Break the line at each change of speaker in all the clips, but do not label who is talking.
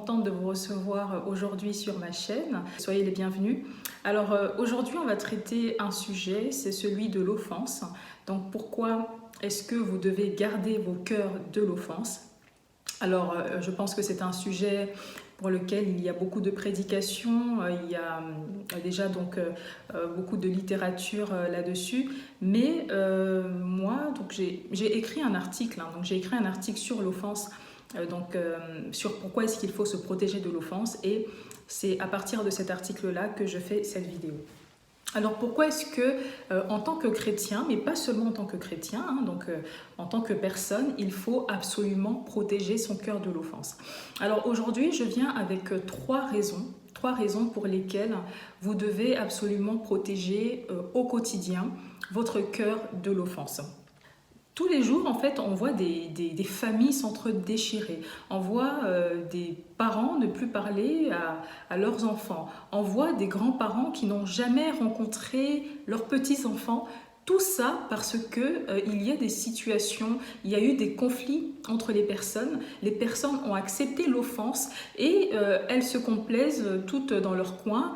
contente de vous recevoir aujourd'hui sur ma chaîne. Soyez les bienvenus. Alors aujourd'hui, on va traiter un sujet, c'est celui de l'offense. Donc pourquoi est-ce que vous devez garder vos cœurs de l'offense? Alors je pense que c'est un sujet pour lequel il y a beaucoup de prédications, il y a déjà beaucoup de littérature là-dessus. Mais moi, j'ai écrit un article, donc j'ai écrit un article sur l'offense, sur pourquoi est-ce qu'il faut se protéger de l'offense, et c'est à partir de cet article-là que je fais cette vidéo. Alors pourquoi est-ce que, en tant que chrétien, mais pas seulement en tant que chrétien, en tant que personne, il faut absolument protéger son cœur de l'offense? Alors aujourd'hui, je viens avec trois raisons pour lesquelles vous devez absolument protéger au quotidien votre cœur de l'offense. Tous les jours, en fait, on voit des familles s'entre-déchirer. On voit des parents ne plus parler à leurs enfants. On voit des grands-parents qui n'ont jamais rencontré leurs petits-enfants. Tout ça parce que il y a des situations, il y a eu des conflits entre les personnes. Les personnes ont accepté l'offense et elles se complaisent toutes dans leur coin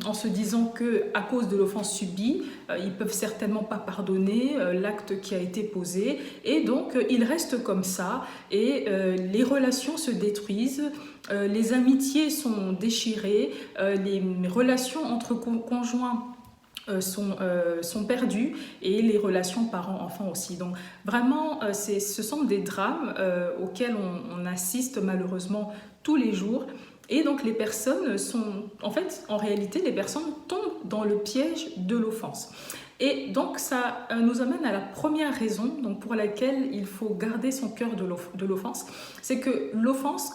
en se disant que à cause de l'offense subie, ils peuvent certainement pas pardonner l'acte qui a été posé, et donc ils restent comme ça et les relations se détruisent. Les amitiés sont déchirées, les relations entre conjoints sont perdus, et les relations parents-enfants aussi. Donc vraiment, ce sont des drames auxquels on assiste malheureusement tous les jours. Et donc les personnes en réalité, les personnes tombent dans le piège de l'offense. Et donc ça nous amène à la première raison pour laquelle il faut garder son cœur de l'offense. C'est que l'offense,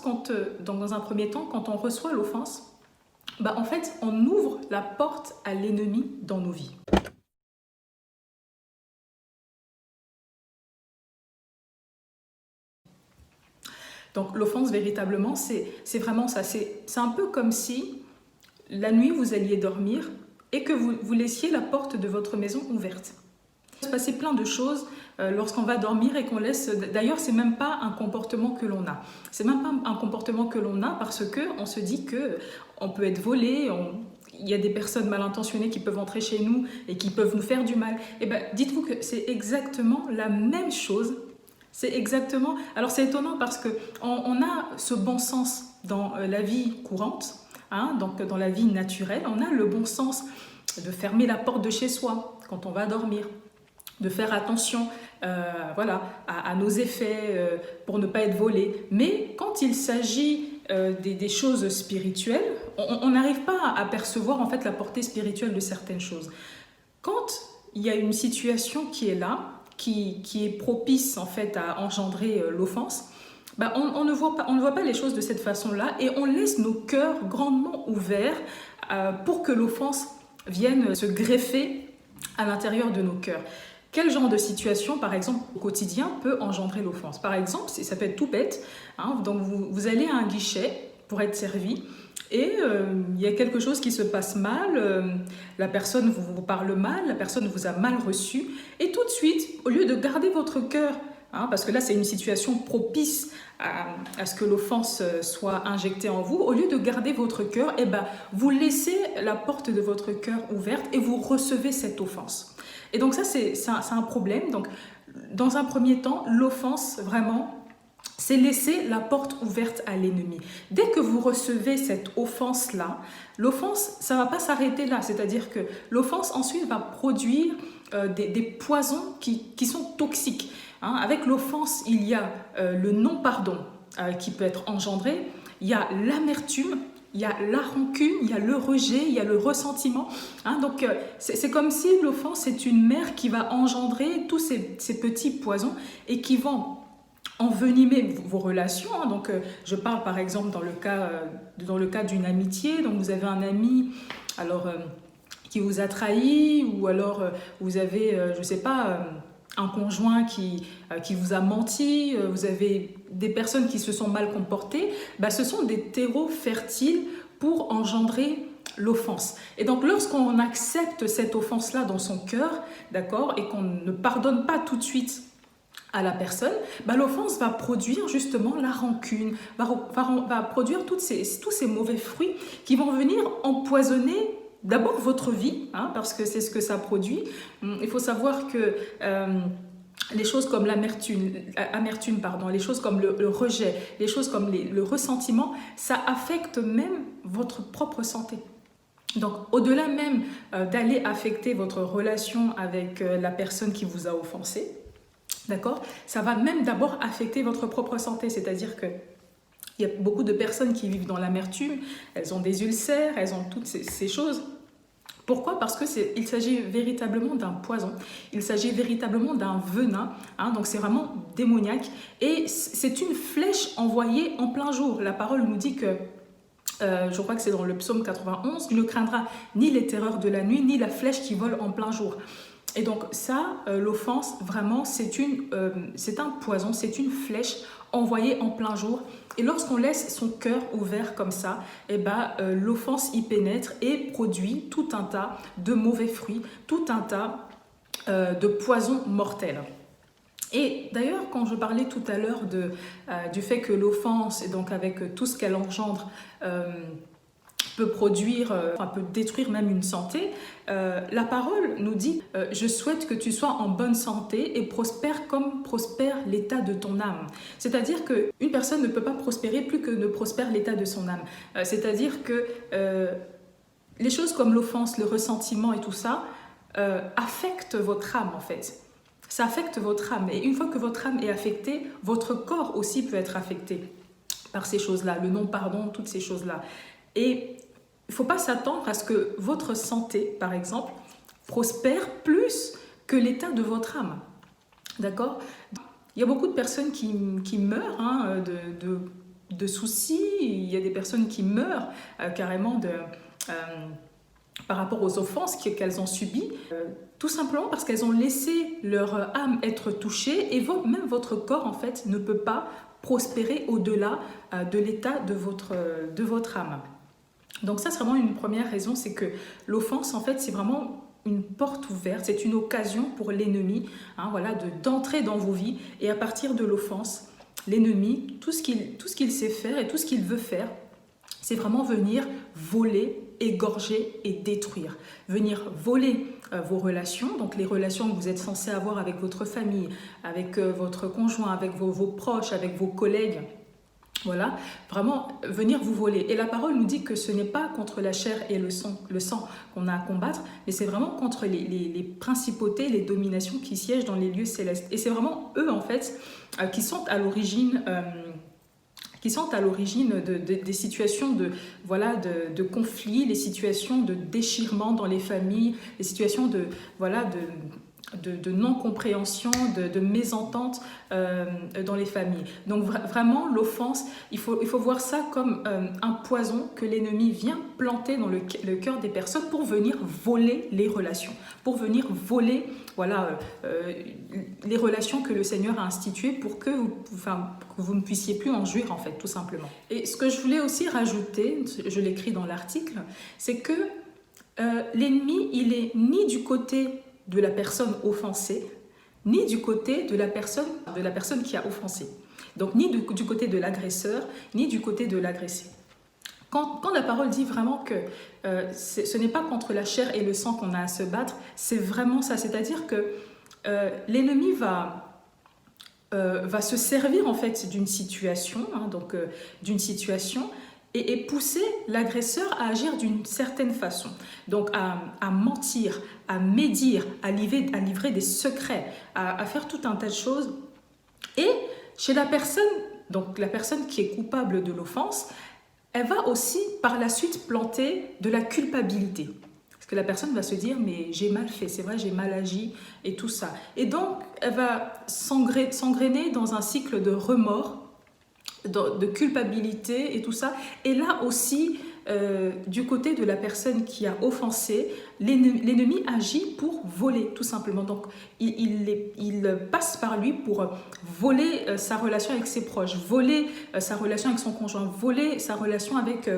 dans un premier temps, quand on reçoit l'offense, en fait, on ouvre la porte à l'ennemi dans nos vies. Donc l'offense, véritablement, c'est vraiment ça. C'est un peu comme si la nuit, vous alliez dormir et que vous laissiez la porte de votre maison ouverte. Il peut se passer plein de choses lorsqu'on va dormir et qu'on laisse... D'ailleurs, c'est même pas un comportement que l'on a. C'est même pas un comportement que l'on a parce qu'on se dit qu'on peut être volé, il y a des personnes mal intentionnées qui peuvent entrer chez nous et qui peuvent nous faire du mal. Et bien, dites-vous que c'est exactement la même chose. C'est exactement... Alors, c'est étonnant parce qu'on a ce bon sens dans la vie courante, donc dans la vie naturelle. On a le bon sens de fermer la porte de chez soi quand on va dormir, de faire attention à nos effets pour ne pas être volé. Mais quand il s'agit des choses spirituelles, on n'arrive pas à percevoir en fait la portée spirituelle de certaines choses. Quand il y a une situation qui est là, qui est propice en fait à engendrer l'offense, on ne voit pas les choses de cette façon-là, et on laisse nos cœurs grandement ouverts pour que l'offense vienne se greffer à l'intérieur de nos cœurs. Quel genre de situation, par exemple, au quotidien peut engendrer l'offense? Par exemple, ça peut être tout bête, donc vous allez à un guichet pour être servi, et il y a quelque chose qui se passe mal, la personne vous parle mal, la personne vous a mal reçu, et tout de suite, au lieu de garder votre cœur, parce que là c'est une situation propice à ce que l'offense soit injectée en vous, au lieu de garder votre cœur, vous laissez la porte de votre cœur ouverte et vous recevez cette offense. Et donc ça c'est un problème. Donc dans un premier temps, l'offense vraiment, c'est laisser la porte ouverte à l'ennemi. Dès que vous recevez cette offense-là, l'offense, ça ne va pas s'arrêter là. C'est-à-dire que l'offense ensuite va produire des poisons qui sont toxiques. Avec l'offense, il y a le non-pardon qui peut être engendré, il y a l'amertume, il y a la rancune, il y a le rejet, il y a le ressentiment. Donc c'est comme si l'offense est une mer qui va engendrer tous ces petits poisons et qui vont envenimer vos relations. Donc je parle par exemple dans le cas d'une amitié. Donc vous avez un ami qui vous a trahi, ou alors vous avez, je ne sais pas, un conjoint qui vous a menti, vous avez des personnes qui se sont mal comportées. Ce sont des terreaux fertiles pour engendrer l'offense. Et donc lorsqu'on accepte cette offense-là dans son cœur, d'accord, et qu'on ne pardonne pas tout de suite à la personne, bah, l'offense va produire justement la rancune, va produire tous ces mauvais fruits qui vont venir empoisonner d'abord votre vie, hein, parce que c'est ce que ça produit. Il faut savoir que les choses comme l'amertume, pardon, les choses comme le rejet, les choses comme le ressentiment, ça affecte même votre propre santé. Donc, au-delà même d'aller affecter votre relation avec la personne qui vous a offensé, d'accord, ça va même d'abord affecter votre propre santé, c'est-à-dire que il y a beaucoup de personnes qui vivent dans l'amertume, elles ont des ulcères, elles ont toutes ces choses. Pourquoi? Parce qu'il s'agit véritablement d'un poison, il s'agit véritablement d'un venin, hein, donc c'est vraiment démoniaque et c'est une flèche envoyée en plein jour. La parole nous dit que, je crois que c'est dans le psaume 91, « Il ne craindra ni les terreurs de la nuit, ni la flèche qui vole en plein jour ». Et donc ça, l'offense, vraiment, c'est un poison, c'est une flèche envoyée en plein jour. Et lorsqu'on laisse son cœur ouvert comme ça, eh ben, l'offense y pénètre et produit tout un tas de mauvais fruits, tout un tas de poisons mortels. Et d'ailleurs, quand je parlais tout à l'heure du fait que l'offense, et donc avec tout ce qu'elle engendre, peut produire, peut détruire même une santé, la parole nous dit « Je souhaite que tu sois en bonne santé et prospère comme prospère l'état de ton âme ». C'est-à-dire qu'une personne ne peut pas prospérer plus que ne prospère l'état de son âme. C'est-à-dire que les choses comme l'offense, le ressentiment et tout ça affectent votre âme en fait. Ça affecte votre âme. Et une fois que votre âme est affectée, votre corps aussi peut être affecté par ces choses-là, le non-pardon, toutes ces choses-là. Et il ne faut pas s'attendre à ce que votre santé, par exemple, prospère plus que l'état de votre âme. D'accord? Il y a beaucoup de personnes qui meurent hein, de soucis. Il y a des personnes qui meurent carrément par rapport aux offenses qu'elles ont subies, tout simplement parce qu'elles ont laissé leur âme être touchée et même votre corps, en fait, ne peut pas prospérer au-delà de l'état de votre âme. Donc ça, c'est vraiment une première raison, c'est que l'offense, en fait, c'est vraiment une porte ouverte, c'est une occasion pour l'ennemi hein, voilà, d'entrer dans vos vies. Et à partir de l'offense, l'ennemi, tout ce qu'il sait faire et tout ce qu'il veut faire, c'est vraiment venir voler, égorger et détruire. Venir voler vos relations, donc les relations que vous êtes censés avoir avec votre famille, avec votre conjoint, avec vos proches, avec vos collègues. Voilà, vraiment venir vous voler. Et la parole nous dit que ce n'est pas contre la chair et le sang qu'on a à combattre, mais c'est vraiment contre les principautés, les dominations qui siègent dans les lieux célestes. Et c'est vraiment eux, en fait, qui sont à l'origine des situations de conflits, les situations de déchirement dans les familles, les situations de non-compréhension, de mésentente dans les familles. Donc vraiment, l'offense, il faut voir ça comme un poison que l'ennemi vient planter dans le cœur des personnes pour venir voler les relations, pour venir voler les relations que le Seigneur a instituées pour que vous ne puissiez plus en jouir, en fait, tout simplement. Et ce que je voulais aussi rajouter, je l'écris dans l'article, c'est que l'ennemi, il est ni du côté de la personne offensée, ni du côté de la personne qui a offensé. Donc, ni du côté de l'agresseur, ni du côté de l'agressé. Quand la parole dit vraiment que ce n'est pas contre la chair et le sang qu'on a à se battre, c'est vraiment ça. C'est-à-dire que l'ennemi va se servir en fait d'une situation, et pousser l'agresseur à agir d'une certaine façon. Donc à mentir, à médire, à livrer des secrets, à faire tout un tas de choses. Et chez la personne, donc la personne qui est coupable de l'offense, elle va aussi par la suite planter de la culpabilité. Parce que la personne va se dire « mais j'ai mal fait, c'est vrai, j'ai mal agi » et tout ça. Et donc, elle va s'engrainer dans un cycle de remords, de culpabilité et tout ça. Et là aussi, du côté de la personne qui a offensé, l'ennemi agit pour voler, tout simplement. Donc, il passe par lui pour voler sa relation avec ses proches, voler sa relation avec son conjoint, voler sa relation avec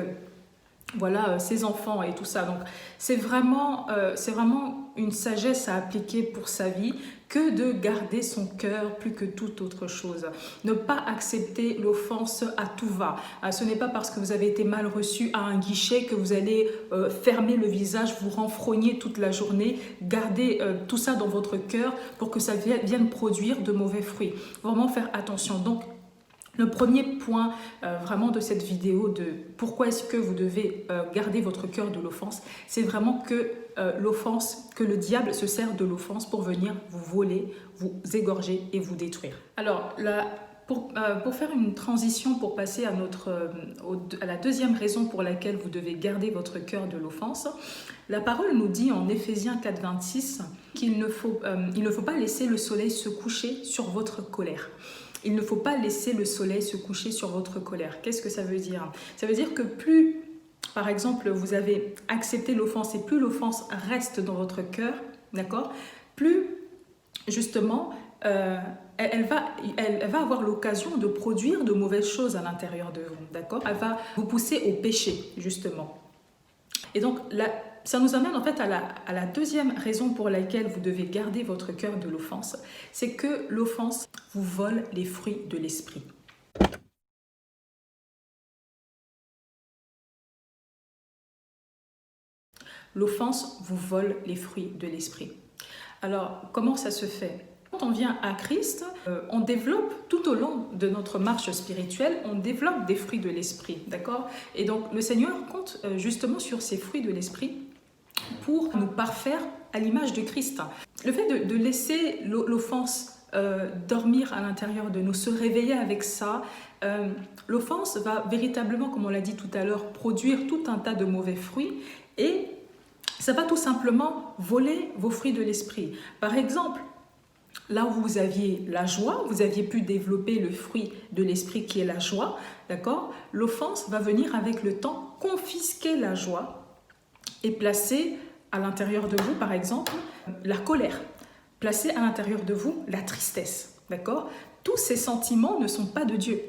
voilà, ses enfants et tout ça. Donc, c'est vraiment une sagesse à appliquer pour sa vie que de garder son cœur plus que toute autre chose. Ne pas accepter l'offense à tout va. Ce n'est pas parce que vous avez été mal reçu à un guichet que vous allez fermer le visage, vous renfrogner toute la journée. Gardez tout ça dans votre cœur pour que ça vienne produire de mauvais fruits. Vraiment faire attention. Donc, le premier point vraiment de cette vidéo de pourquoi est-ce que vous devez garder votre cœur de l'offense, c'est vraiment que l'offense, que le diable se sert de l'offense pour venir vous voler, vous égorger et vous détruire. Alors, pour faire une transition, pour passer à la deuxième raison pour laquelle vous devez garder votre cœur de l'offense, la parole nous dit en Éphésiens 4,26 qu'il ne faut pas laisser le soleil se coucher sur votre colère. Il ne faut pas laisser le soleil se coucher sur votre colère. Qu'est-ce que ça veut dire? Ça veut dire que plus, par exemple, vous avez accepté l'offense et plus l'offense reste dans votre cœur, d'accord? Plus, justement, elle va avoir l'occasion de produire de mauvaises choses à l'intérieur de vous, d'accord? Elle va vous pousser au péché, justement. Et donc, ça nous amène en fait à la deuxième raison pour laquelle vous devez garder votre cœur de l'offense, c'est que l'offense vous vole les fruits de l'esprit. L'offense vous vole les fruits de l'esprit. Alors, comment ça se fait? Quand on vient à Christ, on développe tout au long de notre marche spirituelle, on développe des fruits de l'esprit, d'accord? Et donc, le Seigneur compte justement sur ces fruits de l'esprit pour nous parfaire à l'image de Christ. Le fait de laisser l'offense dormir à l'intérieur de nous, se réveiller avec ça, l'offense va véritablement, comme on l'a dit tout à l'heure, produire tout un tas de mauvais fruits et ça va tout simplement voler vos fruits de l'esprit. Par exemple, là où vous aviez la joie, vous aviez pu développer le fruit de l'esprit qui est la joie, d'accord? L'offense va venir avec le temps confisquer la joie et placer à l'intérieur de vous, par exemple, la colère. Placer à l'intérieur de vous la tristesse, d'accord? Tous ces sentiments ne sont pas de Dieu.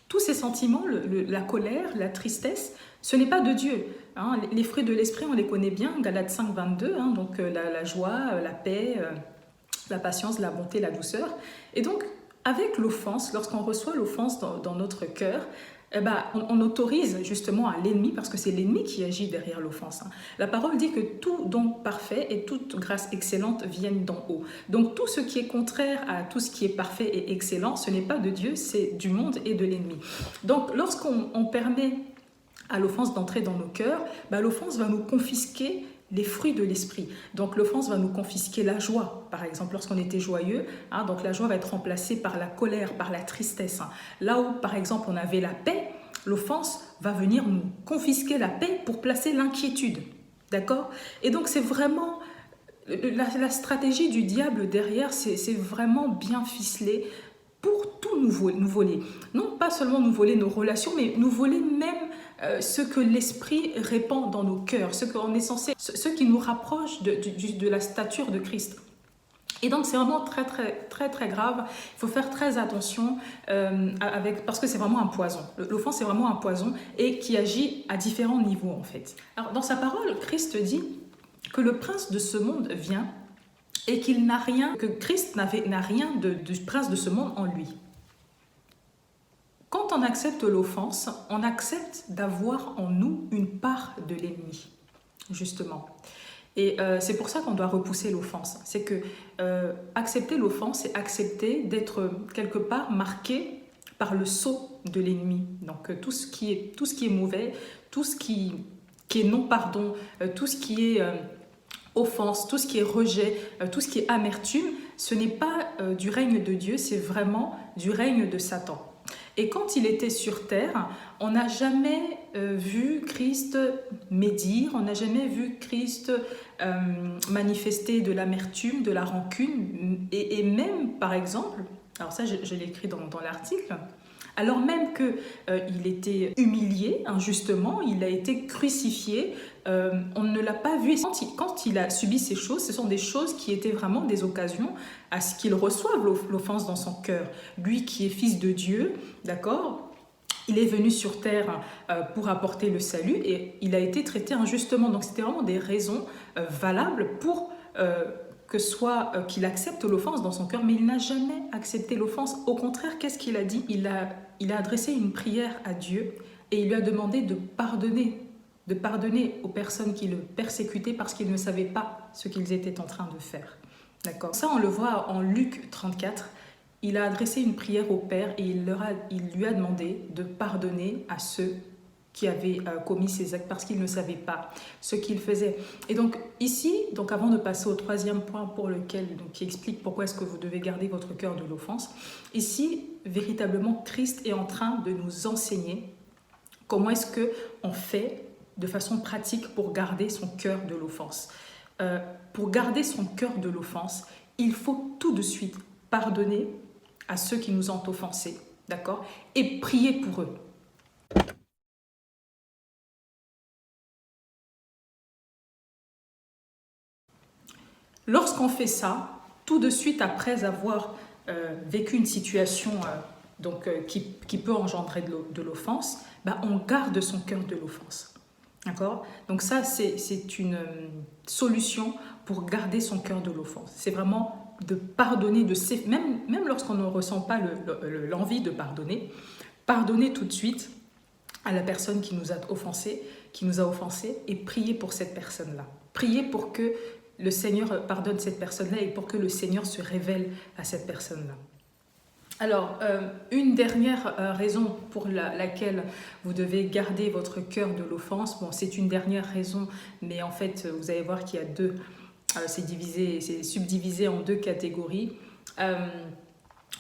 Tous ces sentiments, la colère, la tristesse, ce n'est pas de Dieu. Hein. Les fruits de l'esprit, on les connaît bien, Galates 5, 22, hein, donc la joie, la paix, la patience, la bonté, la douceur. Et donc, avec l'offense, lorsqu'on reçoit l'offense dans notre cœur, eh ben, on autorise justement à l'ennemi, parce que c'est l'ennemi qui agit derrière l'offense. Hein. La parole dit que tout don parfait et toute grâce excellente viennent d'en haut. Donc tout ce qui est contraire à tout ce qui est parfait et excellent, ce n'est pas de Dieu, c'est du monde et de l'ennemi. Donc lorsqu'on permet à l'offense d'entrer dans nos cœurs, ben, l'offense va nous confisquer les fruits de l'esprit. Donc l'offense va nous confisquer la joie, par exemple, lorsqu'on était joyeux, hein, donc la joie va être remplacée par la colère, par la tristesse. Hein. Là où, par exemple, on avait la paix, l'offense va venir nous confisquer la paix pour placer l'inquiétude. D'accord? Et donc c'est vraiment la stratégie du diable derrière, c'est vraiment bien ficelé pour tout nous voler. Non pas seulement nous voler nos relations, mais nous voler même ce que l'esprit répand dans nos cœurs, ce qui nous rapproche de la stature de Christ. Et donc c'est vraiment très grave. Il faut faire très attention parce que c'est vraiment un poison. L'offense c'est vraiment un poison et qui agit à différents niveaux en fait. Alors dans sa parole, Christ dit que le prince de ce monde vient et que Christ n'a rien du prince de ce monde en lui. Quand on accepte l'offense, on accepte d'avoir en nous une part de l'ennemi, justement. Et c'est pour ça qu'on doit repousser l'offense. C'est que accepter l'offense, c'est accepter d'être quelque part marqué par le sceau de l'ennemi. Donc tout ce qui est mauvais, tout ce qui est non-pardon, tout ce qui est offense, tout ce qui est rejet, tout ce qui est amertume, ce n'est pas du règne de Dieu, c'est vraiment du règne de Satan. Et quand il était sur terre, on n'a jamais vu Christ médire, on n'a jamais vu Christ manifester de l'amertume, de la rancune. Et même, par exemple, alors ça je l'ai écrit dans l'article, alors même qu'il était humilié injustement, il a été crucifié, on ne l'a pas vu. Quand il a subi ces choses, ce sont des choses qui étaient vraiment des occasions à ce qu'il reçoive l'offense dans son cœur. Lui qui est fils de Dieu, d'accord, Il est venu sur terre pour apporter le salut et il a été traité injustement. Donc c'était vraiment des raisons valables pour qu'il accepte l'offense dans son cœur, mais il n'a jamais accepté l'offense. Au contraire, qu'est-ce qu'il a dit? Il a adressé une prière à Dieu et il lui a demandé de pardonner aux personnes qui le persécutaient parce qu'ils ne savaient pas ce qu'ils étaient en train de faire. D'accord. Ça, on le voit en Luc 34. Il a adressé une prière au Père et il lui a demandé de pardonner à ceux qui avaient commis ces actes parce qu'ils ne savaient pas ce qu'ils faisaient. Et donc ici, avant de passer au troisième point qui explique pourquoi est-ce que vous devez garder votre cœur de l'offense, ici, véritablement, Christ est en train de nous enseigner comment est-ce qu'on fait de façon pratique pour garder son cœur de l'offense. Pour garder son cœur de l'offense, il faut tout de suite pardonner à ceux qui nous ont offensés, d'accord? Et prier pour eux. Lorsqu'on fait ça, tout de suite après avoir vécu une situation qui peut engendrer de l'offense, on garde son cœur de l'offense. D'accord? Donc ça, c'est une solution pour garder son cœur de l'offense. C'est vraiment de pardonner, même lorsqu'on ne ressent pas l'envie de pardonner tout de suite à la personne qui nous a offensés, et prier pour cette personne-là. Prier pour que le Seigneur pardonne cette personne-là et pour que le Seigneur se révèle à cette personne-là. Alors, une dernière raison pour laquelle vous devez garder votre cœur de l'offense, c'est une dernière raison, mais en fait, vous allez voir qu'il y a deux, c'est subdivisé en deux catégories.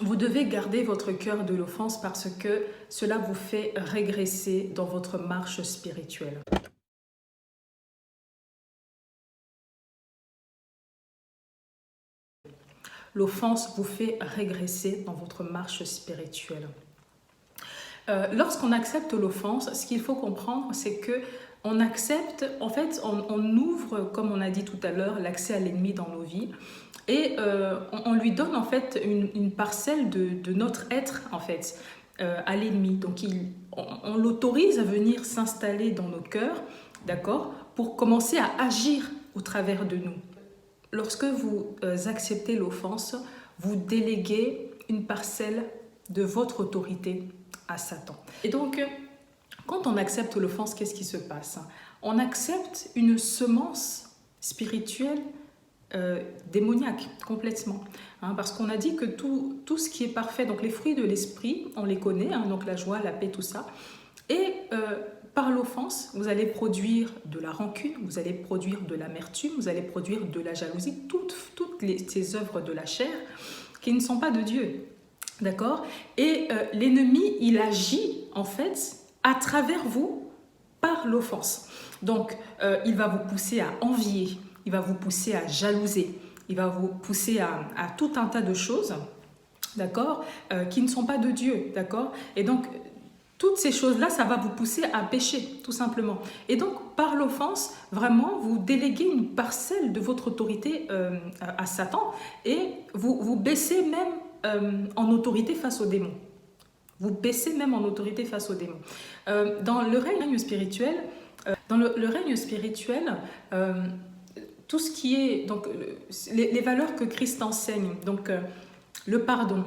Vous devez garder votre cœur de l'offense parce que cela vous fait régresser dans votre marche spirituelle. L'offense vous fait régresser dans votre marche spirituelle. Lorsqu'on accepte l'offense, ce qu'il faut comprendre, c'est que on accepte, en fait, on ouvre, comme on a dit tout à l'heure, l'accès à l'ennemi dans nos vies et on lui donne en fait une parcelle de notre être en fait à l'ennemi. Donc on l'autorise à venir s'installer dans nos cœurs, d'accord, pour commencer à agir au travers de nous. Lorsque vous acceptez l'offense, vous déléguez une parcelle de votre autorité à Satan. Et donc, quand on accepte l'offense, qu'est-ce qui se passe? On accepte une semence spirituelle démoniaque, complètement. Parce qu'on a dit que tout ce qui est parfait, donc les fruits de l'esprit, on les connaît, donc la joie, la paix, tout ça. Et par l'offense, vous allez produire de la rancune, vous allez produire de l'amertume, vous allez produire de la jalousie, toutes ces œuvres de la chair qui ne sont pas de Dieu. D'accord? Et l'ennemi, il agit en fait à travers vous par l'offense. Donc, il va vous pousser à envier, il va vous pousser à jalouser, il va vous pousser à tout un tas de choses, d'accord, qui ne sont pas de Dieu, d'accord? Et donc, toutes ces choses-là, ça va vous pousser à pécher, tout simplement. Et donc, par l'offense, vraiment, vous déléguez une parcelle de votre autorité à Satan et vous baissez même en autorité face aux démons. Vous baissez même en autorité face aux démons. Dans le règne spirituel, tout ce qui est donc les valeurs que Christ enseigne, donc le pardon,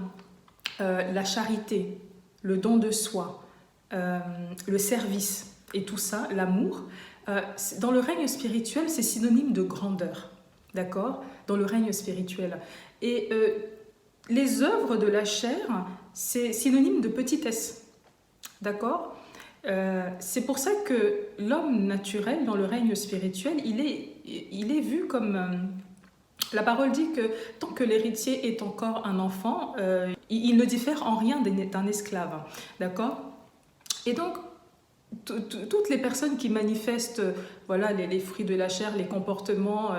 la charité, le don de soi, le service et tout ça, l'amour, dans le règne spirituel, c'est synonyme de grandeur, d'accord? Dans le règne spirituel. Et les œuvres de la chair, c'est synonyme de petitesse, d'accord? C'est pour ça que l'homme naturel, dans le règne spirituel, il est vu comme... la parole dit que tant que l'héritier est encore un enfant, il ne diffère en rien d'un esclave, d'accord? Et donc, toutes les personnes qui manifestent voilà, les fruits de la chair, les comportements,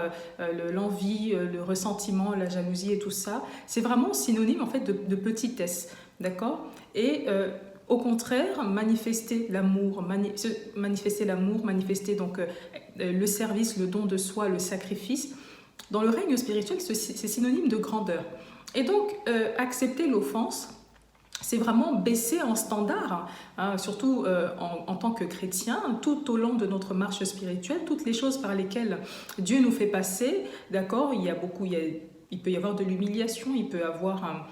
l'envie, le ressentiment, la jalousie et tout ça, c'est vraiment synonyme en fait de petitesse, d'accord? Et au contraire, manifester l'amour, manifester donc le service, le don de soi, le sacrifice, dans le règne spirituel, c'est synonyme de grandeur. Et donc, accepter l'offense, c'est vraiment baisser en standard, hein, surtout en tant que chrétien, tout au long de notre marche spirituelle, toutes les choses par lesquelles Dieu nous fait passer, d'accord, il peut y avoir de l'humiliation, il peut y avoir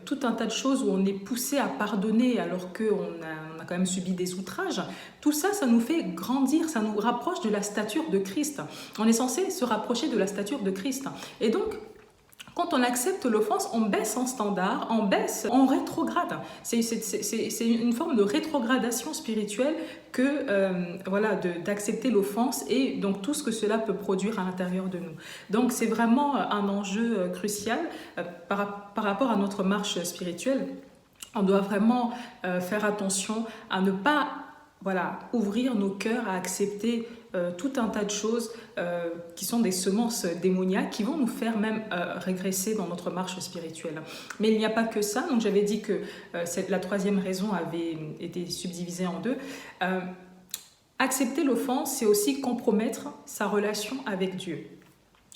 tout un tas de choses où on est poussé à pardonner alors on a quand même subi des outrages. Tout ça, ça nous fait grandir, ça nous rapproche de la stature de Christ. On est censé se rapprocher de la stature de Christ. Et donc, quand on accepte l'offense, on baisse en standard, on baisse, on rétrograde. C'est une forme de rétrogradation spirituelle que voilà, d'accepter l'offense et donc tout ce que cela peut produire à l'intérieur de nous. Donc c'est vraiment un enjeu crucial par rapport à notre marche spirituelle. On doit vraiment faire attention à ne pas voilà, ouvrir nos cœurs à accepter tout un tas de choses qui sont des semences démoniaques qui vont nous faire même régresser dans notre marche spirituelle. Mais il n'y a pas que ça, donc j'avais dit que la troisième raison avait été subdivisée en deux. Accepter l'offense, c'est aussi compromettre sa relation avec Dieu.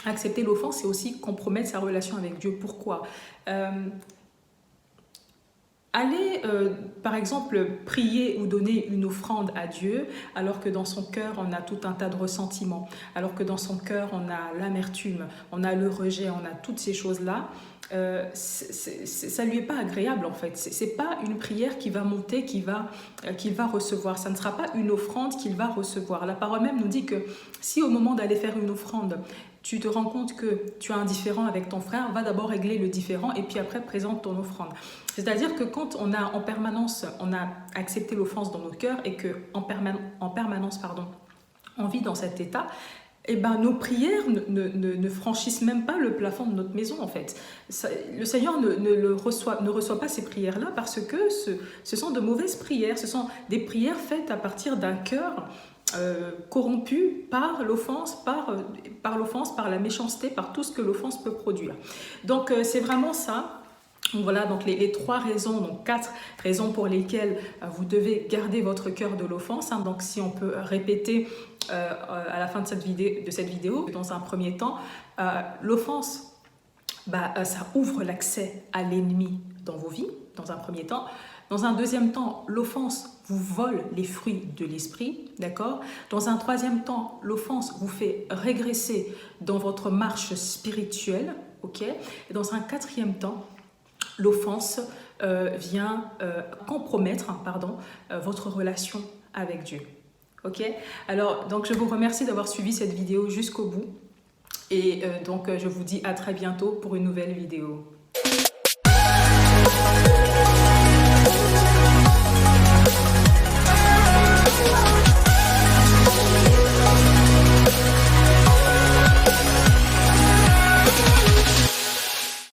Accepter l'offense, c'est aussi compromettre sa relation avec Dieu. Pourquoi ? Aller, par exemple, prier ou donner une offrande à Dieu, alors que dans son cœur, on a tout un tas de ressentiments, alors que dans son cœur, on a l'amertume, on a le rejet, on a toutes ces choses-là, ça lui est pas agréable en fait. C'est pas une prière qui va monter, qu'il va recevoir. Ça ne sera pas une offrande qu'il va recevoir. La parole même nous dit que si au moment d'aller faire une offrande, tu te rends compte que tu as un différend avec ton frère, va d'abord régler le différend et puis après présente ton offrande. C'est-à-dire que quand on a en permanence, on a accepté l'offense dans nos cœurs et qu'en permanence, on vit dans cet état, eh ben, nos prières ne franchissent même pas le plafond de notre maison en fait. Le Seigneur ne reçoit pas ces prières-là parce que ce sont de mauvaises prières, ce sont des prières faites à partir d'un cœur corrompu par l'offense, par la méchanceté, par tout ce que l'offense peut produire. Donc c'est vraiment ça. Donc voilà, donc les trois raisons, donc 4 raisons pour lesquelles vous devez garder votre cœur de l'offense. Hein. Donc si on peut répéter à la fin de cette vidéo, dans un premier temps, l'offense, ça ouvre l'accès à l'ennemi dans vos vies, dans un premier temps. Dans un deuxième temps, l'offense vous vole les fruits de l'esprit, d'accord ? Dans un troisième temps, l'offense vous fait régresser dans votre marche spirituelle, ok ? Et dans un quatrième temps, l'offense vient compromettre votre relation avec Dieu. Ok ? Alors, donc je vous remercie d'avoir suivi cette vidéo jusqu'au bout. Et donc, je vous dis à très bientôt pour une nouvelle vidéo.